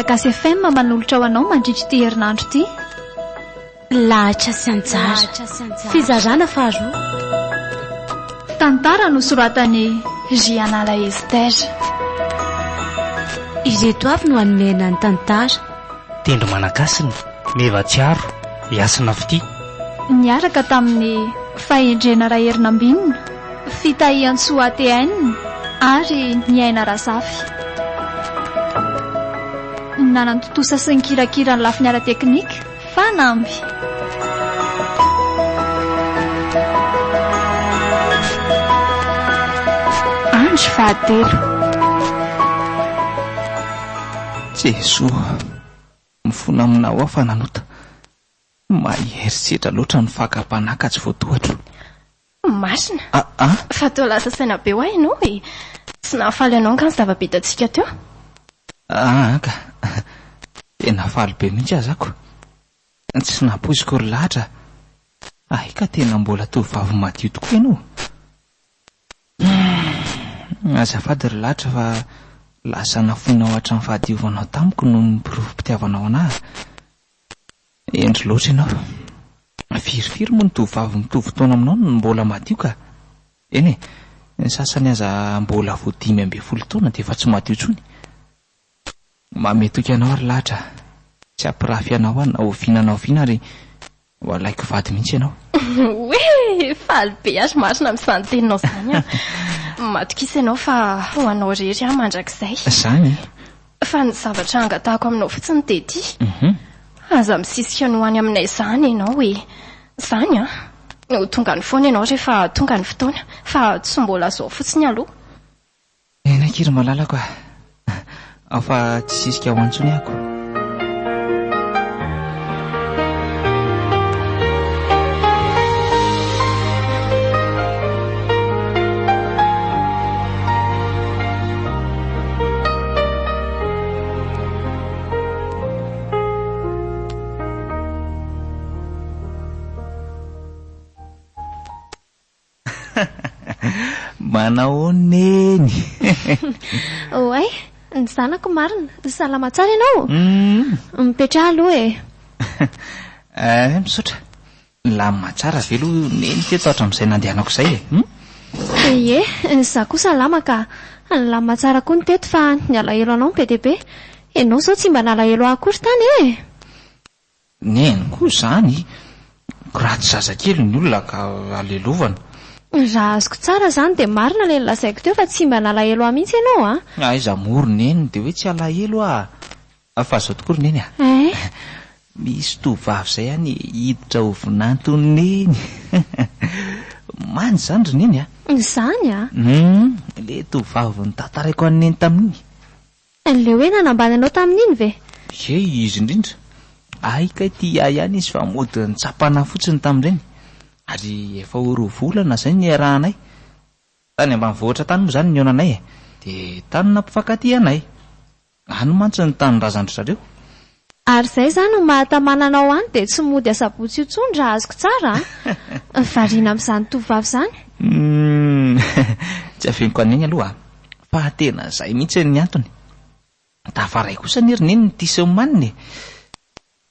Malagasy FM manolotra ho anao mandritra ity herinandro ity. Lahatra sy anjara, fizarana faharoa. Tantara nosoratany Rianala Ester. Ireto avy no hanomena ny tantara. Tendro Malagasy Mevatsiaro Iasina Fity. Niaraka tamin'ny fahendrena Raherinambinina, fitahian-tsoa ATN ary Niaina Rasafy. Nanantotosa sy ny kirakira ny lafiny ara-teknika fanamby. Andro fahatelo. Jesoa, mifona aminao aho fa nanota. Maherisetra loatra ny fakapanaka tsy voatohatro. Masina. Fa teo lasa saina be ho ianao e. Tsy nahafaly anao ka ny zava-bitantsika teo. Ka tena faly be mihitsy azako. Tsy napoiziko ry lahatra. Ka tena mbola tovavy madio tokoa ianao. Azafady ry lahatra fa lasa nafonao hatramin'ny fahadiovanao tamiko noho ny pirofo-pitiavanao anahy. Endry loatra ianao. Firifiry moa ny tovavy mitovy taona aminao no mbola madio ka. Eny ny sasany aza mbola vo 15 taona dia efa tsy madio intsony. Mametoky anao ry lahatra. Tsy ampirafy anao aho na ovinanao vina ary walaiko vady mihitsy ianao. Hoe faly be azy Masina amin'izany teninao izany a. Matokisa ianao fa ho anao rery aho mandrakizay. Zany? Fa ny zavatra angatahako aminao fotsiny dia ity. Aza misisika no any aminay izany ianao e. Izany a. No tonga ny foana ianao rehefa tonga ny fotoana. Fa tsy mbola zao fotsiny aloha. Nakiry malalako a. Afa tsy sisika ho antsony ako. Manao neny. Oay, ny zanako marina. Salama tsara ianao? Mipetraha aloha e. Misaotra. Lamima tsara velo neny teto hatramin'izay nandehanako izay e. Za koa salama ka ny lamima tsara koa ny teto fa ny alahelo anao be dia be. Ianao zao tsy mba nalahelo akory tany e. Neny koa zany. Ratsy zazakely ny olona ka alelovana. Raha azoko tsara zany dia marina ilay lazaiko teo fa tsy mba nalahelo mihitsy ianao a. Aiza moro neny dia hoe tsy alahelo a. Fa zao tokoa ry neny a. Misy tovavy izay any hiditra ho vinantony neny. Many zany ry neny a. Zany a? Le tovavy nitantaraiko any neny tamin'iny. Le hoe nanambany anao tamin'iny ve? Izy indrindra. Aika ty ihany izy fa mody nitsapana fotsiny tamin'ireny. Ary efa 4 volana izay ny arahanay. Tany ambanivohitra tany moa zany ny onanay e. Dia tany nampifankatia anay. Ano mantsy ny tany razandry zareo. Ary izay zany no mahatamana anao any dia tsy mody asabotsy io intsony raha azoko tsara. Variana amin'izany tovavy izany. Tsy afianiko an'iny aloha. Fa tena izay mihitsy ny antony. Tafaray kosa ny ry neny ty sehomaniny.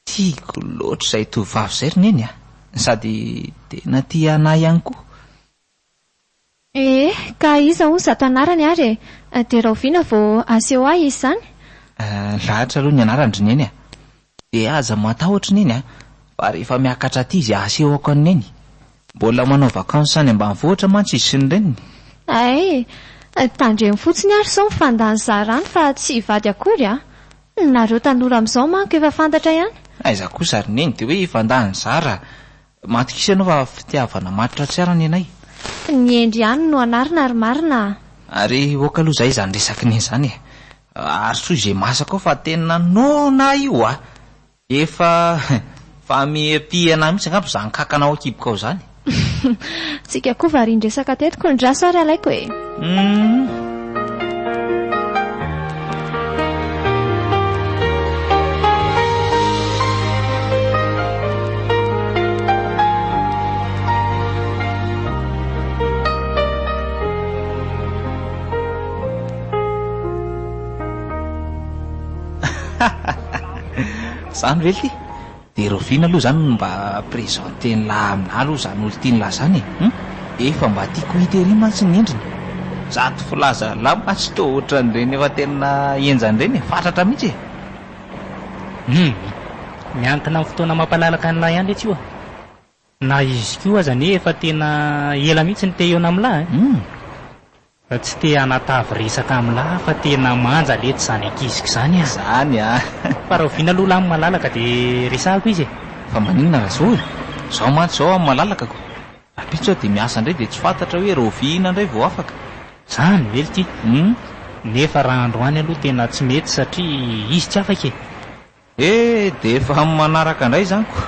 Tiako loatra izay tovavy izay ry neny a. Sady tena tia anahy ihany koa. Ka iza hoy zato anarany ary e. Dia raha oviana vao aseho ahy izy zany? Lahatra aloha ny anarandry neny a. Dia aza matahotra neny a. Fa rehefa miakatra aty izy asehoko any neny. Mbola manao vakansy any ambanivohitra mantsy izy sy ny reniny. Tandremo fotsiny ary sao mifandany zarany fa tsy hivady akory a. Nareo tanora amin'izao manko efa fantatra ihany. Aiza kosa ry neny dia hoe hifandany zara. Matokisa ianao fa fitiavana matotra tsara ny anay. Ny endry ihany no anarina ary marina. Ary oka aloha izay izany resaky neny izany e. Ary soa izay masaka ao fa tena nona io a. Efa miampihana mihitsy angamba izany kakanao akiboko ao izany. Tsika koa varindresaka tetiko ny draso ary alaiko e. Zany ve ty? Dia Roviana aloha zany mba présenté lahy aminahy aloha zany olo tia ny lahy zany efa mba tiako hita ery mantsy ny endriny. Zato filaza lahy mantsy toa ohatran'ireny efa tena enjan'ireny fatratra mihitsy miankina amin'ny fotoana mampalalaka ny lahy ihany letsy io na izy koa aza ne efa tena ela mihitsy ny te-eo-na amin'ny lahy fa tsy te hanatavy resaka amin'ny lahy fa tena manja letsy zany ankiziko zany zany fa Roviana aloha lahy malalaka dia resahako izy fa maninona raha zao zao mantsy zao amin'ny malalakako apitso dia miasa indray dia tsy fantatra hoe Roviana indray vao afaka zany vely ty nefa raha androany aloha tena tsy mety satria izy tsy afaka dia efa manaraka indray zanyko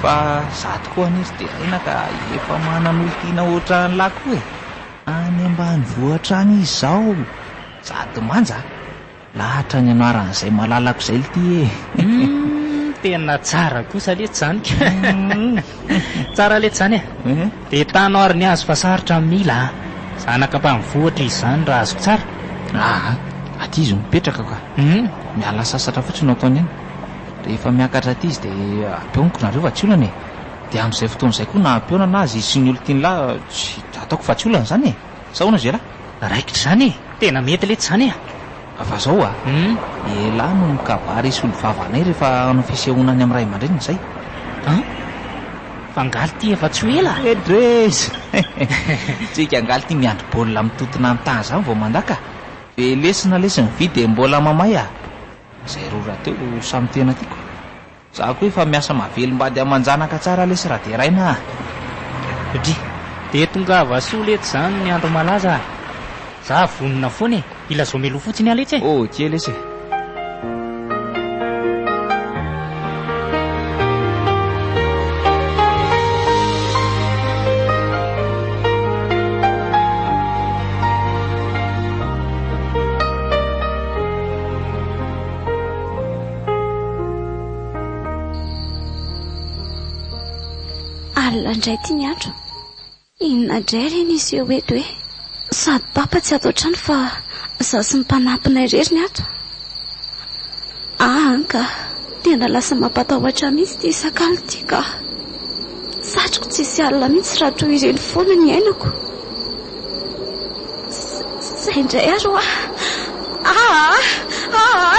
fa zato koa anizy dia aina ka efa manan'olo tiana ohatran'ny lahy koa any ambany vohatra any izy zao sady manja lahatra ny anaran'izay malalako izay ty tena tsara kosa letsy zany tsara letsy zany dia tanao ary ny azo fa sarotra mila zanaka mpamivoatra izy zany raha azoko tsara aty izy mipetraka ka miala sasatra fotsiny no ataony any rehefa miakatra aty izy dia ampeoniko nareo fa tsy olana dia amin'izay fotoana izay koa na ampeonana azy izy sy ny olo tia ny lahy tsy ataoko fa tsy olana zany sahoana zay lahy raikitra zany tena mety letsy zany fa zao lahy no mikabary isy olo vavanay rehefa anao fisehoana any amin'ny ray aman-dreny izay fa angaly ty efa tsy ela edrez tsika angaly ty miandro baolina mitotona amin'ny tany zany vao mandaka ve lesina lesiny vidy dia mbola mamay izay rora teo samy tena tiako za koa efa miasa mavelombady aman-janaka tsara lesy raha dia raina dri dia tongava soa letsy zany ny andro malaza za vonina foana ila zao melo fotsiny aletsy ty lesy alina indray ty ny andro inona indray reny izy eo eto hoe sady papa tsy atao trano fa za sy ny mpanampinay rery ny ato anka tena lasa mampatahotra mihitsy ty sakalo ty ka satroko tsisy alina mihitsy raha toy ireny foana ny ainako zay indray aro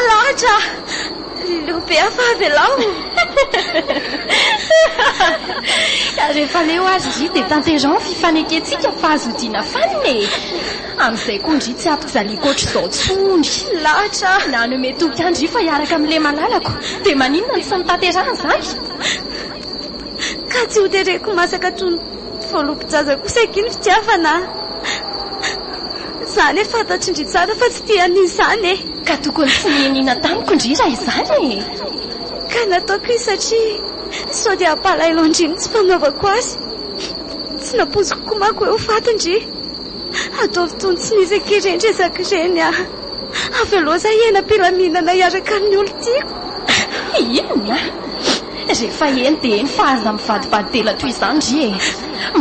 lahatra leobe afavy alao rehefa leo azy ry dia tanteran fifaneketsika fa azodiana faniny amin'izay koa ndry tsy apiko zalikotry izao tsondry lahatra nano metoky andry fa hiaraka amin'ilay malalako dia maninona ny sy nitanterana zany ka tsy hotereko masaka toy voalom-pijaza kosa iny fitiavana zany fantatry indry tsara fa tsy tian'izy zany ka tokony tsy nianina tamiko indry raha izany ka nataoko izy satria sao dia ampalailo andriny tsy fanaovako azy tsy napoziko komako eo fatindry atao fotony tsy nisy ankirendrezaka ireny avy aloha za hiainam-pilaminana hiaraka amin'ny olo tiako inona rehefa eny dia eny fa aza mivadibady tela toy izany ndry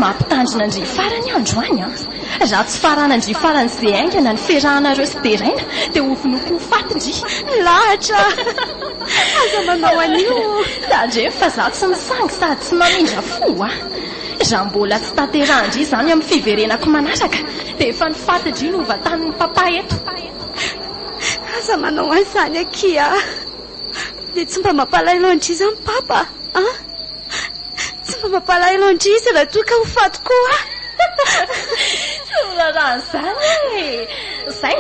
mampitandrina ndry farany androany raha tsy faranandry faran'izay aingana ny ferahanareo sy deraina dia ovinoko fatindry lahatra aza manao an'io tandre fa za tsy misangy sady tsy mamindra fo raha mbola tsy tanterandry zany amin'ny fiverenako manaraka dia efa ny fatindry no ovatanin'ny papa eto aza manao an'izany akia dia tsy mba mampalailo andry izany papa tsy mba mampalailo andry izy raha toy ka ho faty koa rahan'izany zay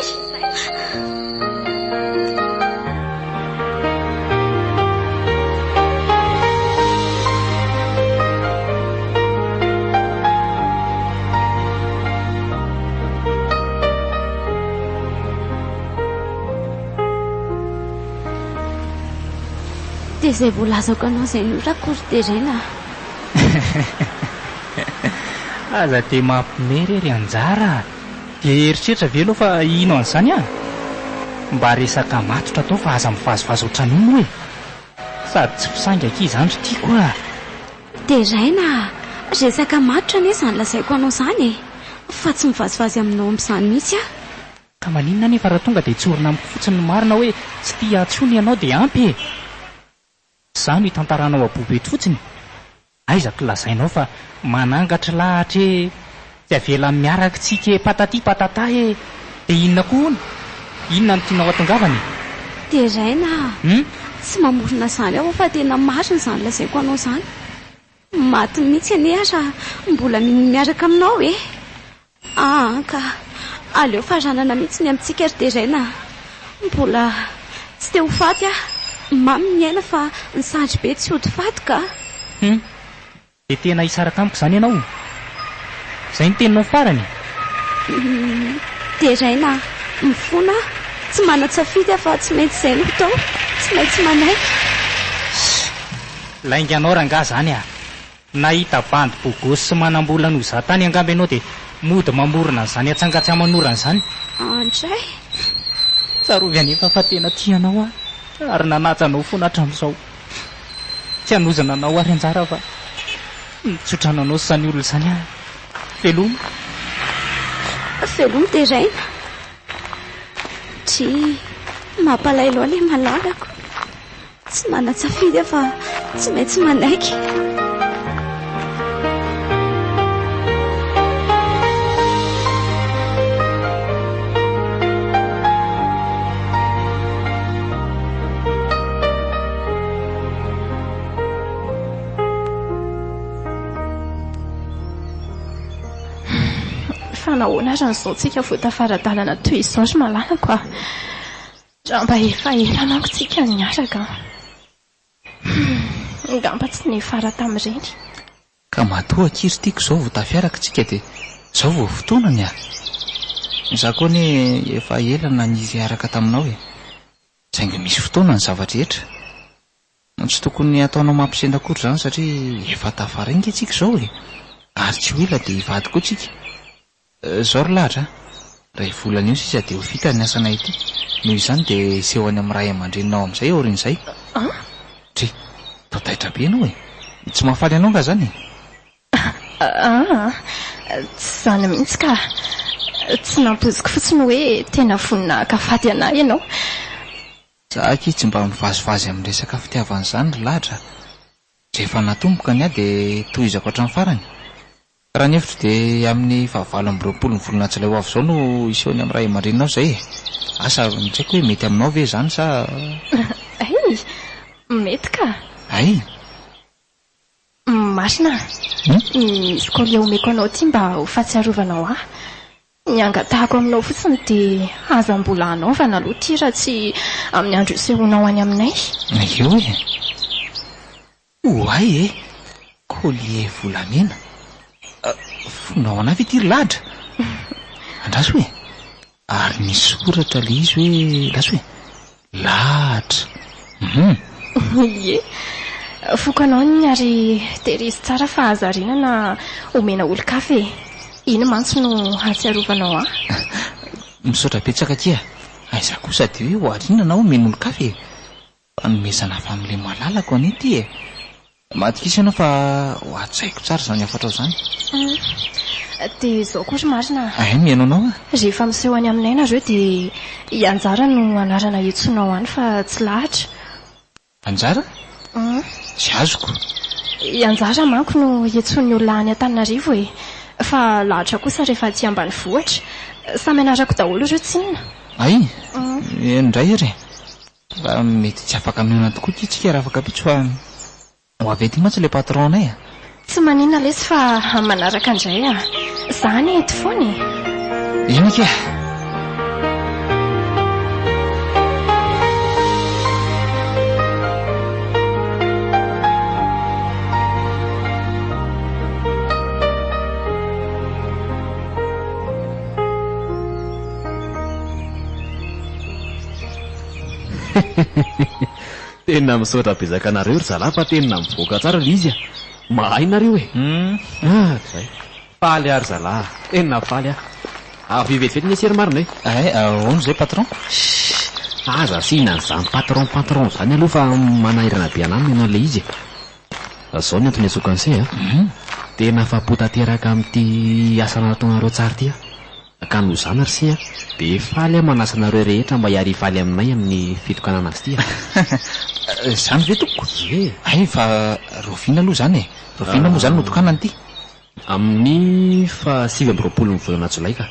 dia izay voalazako anao izay nora kory-terena aza dia mampimery anjara dia eritreritra ve aloha fa ino an'izany mba resaka matotra tao fa aza mivazovazo ohatran'ino sady tsy fisainga akizy andro tiako teraina resaka matotra ane izany lazaiko anao izany fa tsy mivazivazy aminao amin'izany mihitsy ka maninona nefa raha tonga dia tsorina amiko fotsiny ny marina hoe tsy tia atsony ianao dia ampy izany hitantaranao abobeto fotsiny. Aizako lazainao fa manangatra lahatra e, tsy avela miaraka tsika patati patata e, dia inona koa hono? Inona no tianao atongavany? dia raina tsy mamorona izany aho fa tena marina izany lazaiko anao izany. Maty mihitsy anie raha mbola miaraka aminao e. Ka aleo faranana mihitsy ny amintsika ry deraina. Mbola tsy te ho faty mamy ny aina fa nisandry be tsy hody faty ka. Dia tena hisaraka amiko izany ianao? Izay ny teninao farany? Deraina mifona tsy mana-tsafidy fa tsy maintsy izay no tao, tsy maintsy manaiky. Lainganao rangaha zany nahita bandy bogosy sy manam-bola no za tany angamby ianao dia mody mamorona izany atsangatsy amanorana izany. Andray Tsarovy anefa fa tena tianao ary nanajanao foana hatramin'izao. Tsy hanozana anao ary anjara fa nitsotrananao sany olona izany Veloma deraina. Tsy mampalailo ilay malalako. Tsy mana-tsafidy fa tsy maintsy manaiky. Fanahoana ary n'izao tsika voatafaradalana toy izao ry malalako raha mba efa ela manko tsika niaraka. Ngamba tsy ny fara tamin'ireny. Ka matoa kiry tiako izao vao tafiaraka tsika dia izao vao fotoanany Za koa ne efa ela na nizy araka taminao saingy misy fotoana ny zavatra rehetra. Tsy tokony ataonao mampisendakory izany satria efa tafarainga tsika izao ary tsy ho ela dia hivady koa tsika. Izao ry lahatra raha volana io sisa dia ho vita ny asanay ity. Noho izany dia isehony amin'ny ray aman-dreninao amin'izay aorian'izay. Tsy taitaitra be ianao tsy mahafaly anao nga zany? Tsy zany mihitsy ka tsy nampoziko fotsiny hoe tena vonina kafaty anahy ianao. Zaky tsy mba mivazivazy amin'ny resaka fitiavan'izany ry lahatra. Rehefa natomboka ny dia tohizako hatramin'ny farany. Raha ny hevitro dia amin'ny 27 volana Jolay ho avy izao no isehony amin'ny ray aman-dreninao izay. Asa mitsaiko hoe mety aminao ve izany sa? Mety ka. Marina. Misy kolia omeko anao ty mba ho fahatsiarovanao ny angatahako aminao fotsiny dia aza-mbola anaovana aloha ty raha tsy amin'ny andro isehoanao any aminay. Eo oay kolie volamena fonao anahy ve ty ry lahatra? Andraso hoe ary misy soratra le izy hoe lasa hoe lahatra. Fokanao ny ary terizy tsara fa azarinana omena olo-kafe. Ino mantsy no hatsiarovanao misaotra betsaka tia. Aiza kosa dia hoe hoarinana omena olo-kafe fa nomezana avy amin'ilay malalako any ity matikisa ianao fa ho atsaiko tsara izany afatra izany. Dia izao koa ry marina. Mihaino anao rehefa miseho any aminay nareo dia ianjara no anarana iantsonao any fa tsy lahatra. Anjara? Tsy azoko. Ianjara manko no iantson'ny olona any Antananarivo fa lahatra kosa rehefa aty ambanivohitra. Samy anarako daholo ireo tsinona. Indray ary fa mety tsy afaka miona tokoa tsika raha afaka pitso fa ho avy ety mantsy ilay patron anay Tsy maninona lesy fa manaraka indray zany eto foana ino ke? Tena misaotra bezaka nareo ry zalahy fa tena mivoaka tsara le izy mahay nareo zay faly ary zalahy tena faly avy vetivety ny asery marina ahoana zay patron? Aza sina n'izany patron zany aloha fa manahirana be anany ianao le izy zao ny antony atsokan'izay tena fapotateraka amin'ity asa nataonareo tsara ty ka no zany ry sy dia faly manasanareo rehetra mba hiary faly aminay amin'ny fitokanana azy ty Zany ve toko? Ay fa roviana aloha zany e. Roviana moa zany notokanany ity. Amin'ny 7 volana jolay ka.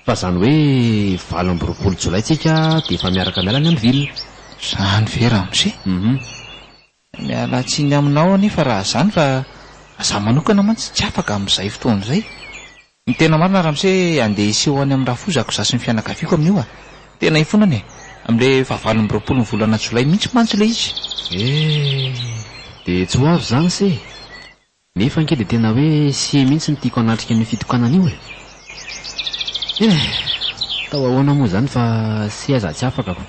Fa zany hoe 7 jolay tsika dia efa miaraka miala ny Anville. Zany vera amse. Miala tsiny aminao anefa raha zany fa za manokana mantsy tsy afaka amin'izay fotoana izay. Ny tena marina raha mise andeha iseho any amin'ny rafozako za sy ny fianakaviako amin'io a. Tena ifonany e. Amin'ilay 7 volana jolay mihitsy mantsy ilay izy. Dia tsy ho avy zany se. Nefa anke dia tena hoe sy mihitsy ny tiako hanatrika ny fitokanana io e. Tao ahoana moa zany fa sy aza tsy afakako.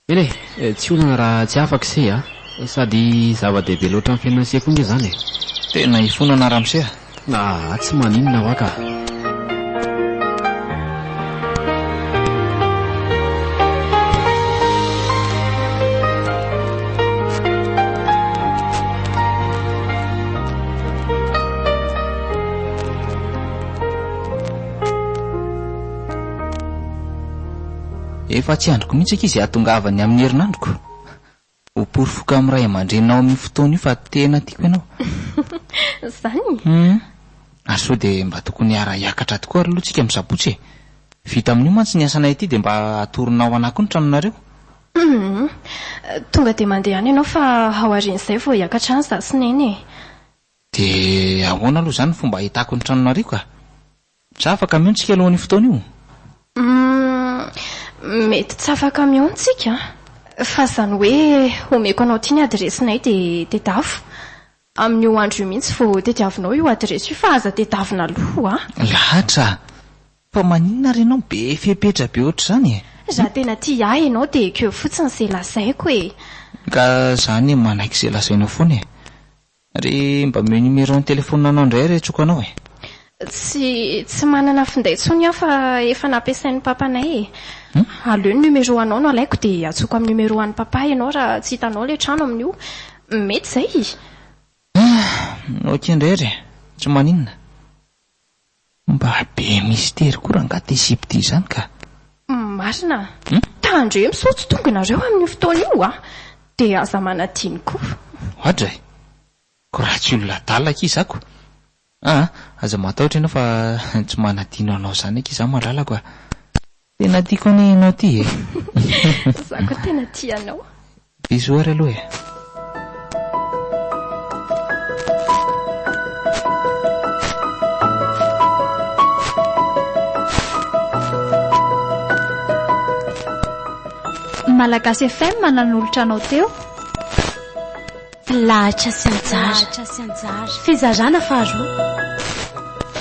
Tsy olana raha tsy afaka se a. Sady zava-dehibe loatra amin'ny fiainana koa nge zany e. Tena ifonana raha mise a. Tsy maninona ho aka. Efa tsy androko mihitsy izy ahatongavany amin'ny herinandroko. Hoporifoka amin'ny ray aman-drenao amin'ny fotoana io fa tena tiako ianao. Zany? Sao dia mba tokony hiakatra tokoa ary aloha tsika misabotsy e. Vita amin'io mantsy ny asanay ity dia mba atoronao anako ny tranonareo. Tonga dia mandeha any ianao fa ao aorian'izay vao hiakatra any za sy neny e. Dia ahoana aloha zany fomba ahitako ny tranonareo ka? Sa afaka mihontsika alohan'ny fotoana io? Mety tsy afaka mihontsika. Fa zany hoe omeko anao ity ny adresinay dia dafo. Amin'io andro io mihitsy vao tediavinao io adresy io fa aza tediavina aloha. Lahatra. Fa maninona renao be fepetra be ohatr' zany e? Raha tena tia ahy ianao dia keo fotsiny izay lazaiko e. Ka zany manaiky izay lazainao foana e. Ry mba meo numéro-ny telefonanao indray re tsokanao e. Tsy manana finday tsony aho fa efa nampiasain'ny papanay e. Aleo ny numéro anao no alaiko dia atsoko amin'ny numéro an'ny papa ianao raha tsy hitanao ilay trano amin'io. Mety izay. Ok indray re. Tsy maninona. Mba be mystère koa raha angaty Egypte izany ka. Marina. Tandre misaotsy tonga ianareo amin'ny fotoana io a. Dia aza manadiny koa. Ohatra e. Ko raha tsy olona dalaka izako. Aza matahotra ianao fa tsy manadino anao zany eky izaho malalako a. Tena tiako any ianao ty e. Za koa tena tia anao. Bisous ary aloha e. Malagasy FM mananolotra anao teo. Lahatra sy anjara. Fizarana faharoa.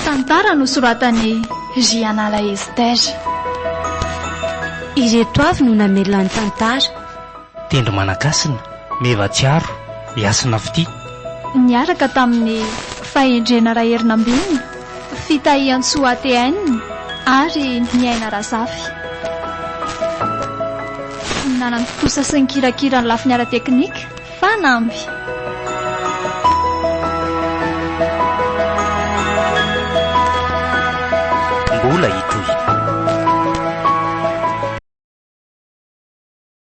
Tantara nosoratany Rianala Ester. Ireto avy no namelany tantara. Tendro Managasina, Mevatsiaro, Iasina Fity. Niaraka tamin'ny fahendrena Raherinambinina, Fitahian-tsoa ATN ary Niaina Razafy. Nanantosa sy ny kirakira ny lafiny ara-teknika, fanamby. Mbola hito